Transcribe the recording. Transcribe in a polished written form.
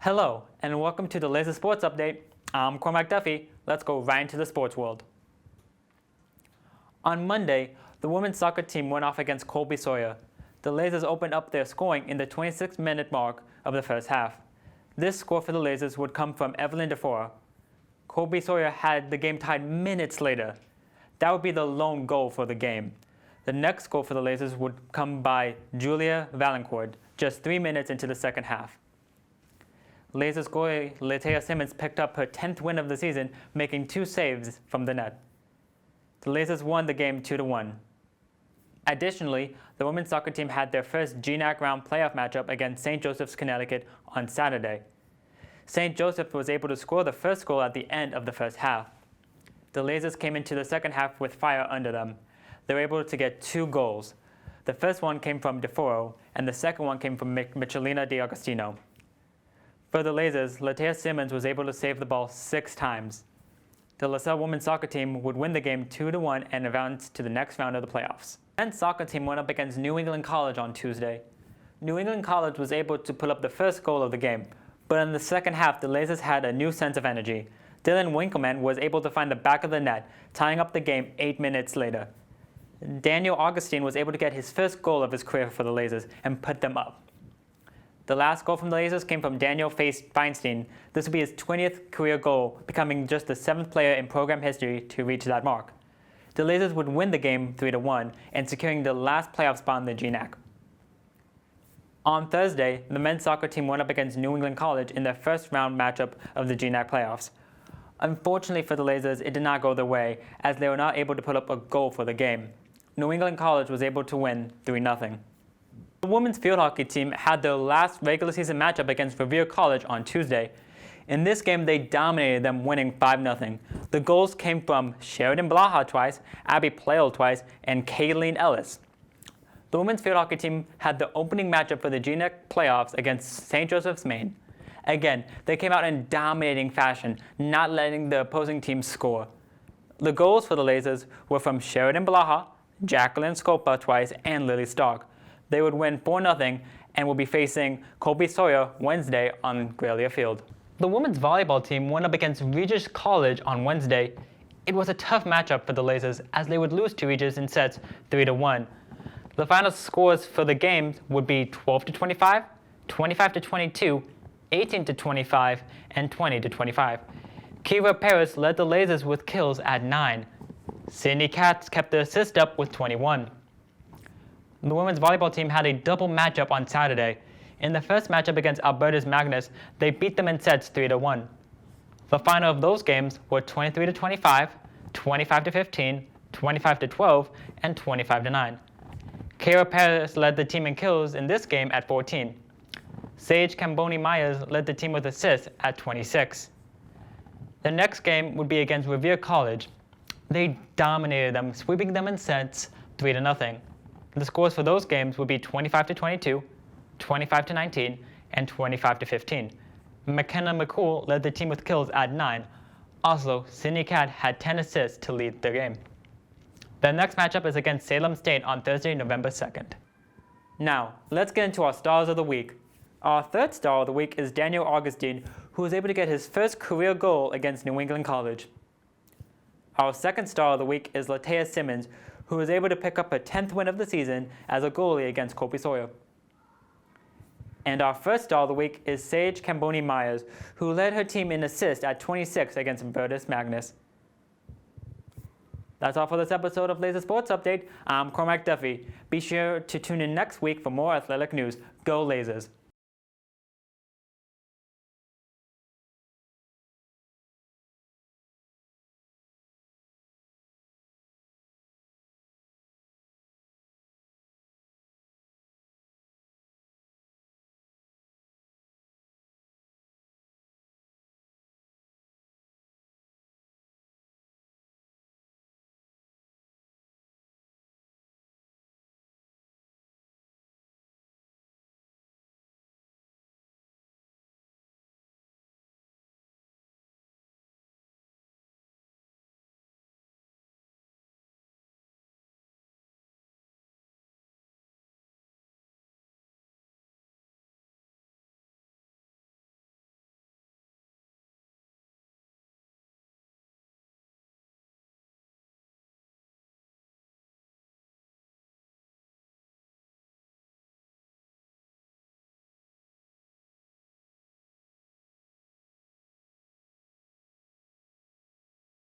Hello, and welcome to the Laser Sports Update. I'm Cormac Duffy. Let's go right into the sports world. On Monday, the women's soccer team went off against Colby Sawyer. The Lasers opened up their scoring in the 26-minute mark of the first half. This score for the Lasers would come from Evelyn DeFora. Colby Sawyer had the game tied minutes later. That would be the lone goal for the game. The next goal for the Lasers would come by Julia Valancourt just 3 minutes into the second half. Lasers goalie Latea Simmons picked up her 10th win of the season, making 2 saves from the net. The Lasers won the game 2-1. Additionally, the women's soccer team had their first GNAC round playoff matchup against St. Joseph's, Connecticut on Saturday. St. Joseph was able to score the first goal at the end of the first half. The Lasers came into the second half with fire under them. They were able to get 2 goals. The first one came from DeForo, and the second one came from Michelina D'Agostino. For the Lasers, Latea Simmons was able to save the ball 6 times. The LaSalle women's soccer team would win the game 2-1 and advance to the next round of the playoffs. The men's soccer team went up against New England College on Tuesday. New England College was able to put up the first goal of the game, but in the second half, the Lasers had a new sense of energy. Dylan Winkleman was able to find the back of the net, tying up the game 8 minutes later. Daniel Augustine was able to get his first goal of his career for the Lasers and put them up. The last goal from the Lasers came from Daniel Feinstein. This would be his 20th career goal, becoming just the 7th player in program history to reach that mark. The Lasers would win the game 3-1 and securing the last playoff spot in the GNAC. On Thursday, the men's soccer team went up against New England College in their first round matchup of the GNAC playoffs. Unfortunately for the Lasers, it did not go their way, as they were not able to put up a goal for the game. New England College was able to win 3-0. The women's field hockey team had their last regular season matchup against Revere College on Tuesday. In this game, they dominated them, winning 5-0. The goals came from Sheridan Blaha twice, Abby Plale twice, and Kayleen Ellis. The women's field hockey team had the opening matchup for the GNAC playoffs against St. Joseph's, Maine. Again, they came out in dominating fashion, not letting the opposing team score. The goals for the Lasers were from Sheridan Blaha, Jacqueline Scopa twice, and Lily Stark. They would win 4-0 and will be facing Colby Sawyer Wednesday on Graylia Field. The women's volleyball team went up against Regis College on Wednesday. It was a tough matchup for the Lasers as they would lose to Regis in sets 3-1. The final scores for the games would be 12-25, 25-22, 18-25, and 20-25. Kira Paris led the Lasers with kills at 9. Sydney Katz kept the assist up with 21. The women's volleyball team had a double matchup on Saturday. In the first matchup against Alberta's Magnus, they beat them in sets 3-1. The final of those games were 23-25, 25-15, 25-12, and 25-9. Kara Paris led the team in kills in this game at 14. Sage Camboni Myers led the team with assists at 26. The next game would be against Revere College. They dominated them, sweeping them in sets 3-0. The scores for those games would be 25-22, 25-19, and 25-15. McKenna McCool led the team with kills at 9. Also, Sydney Cat had 10 assists to lead the game. The next matchup is against Salem State on Thursday, November 2nd. Now, let's get into our stars of the week. Our third star of the week is Daniel Augustine, who was able to get his first career goal against New England College. Our second star of the week is Latea Simmons, who was able to pick up her 10th win of the season as a goalie against Colby Sawyer. And our first star of the week is Sage Camboni Myers, who led her team in assists at 26 against Alberta's Magnus. That's all for this episode of Laser Sports Update. I'm Cormac Duffy. Be sure to tune in next week for more athletic news. Go Lasers!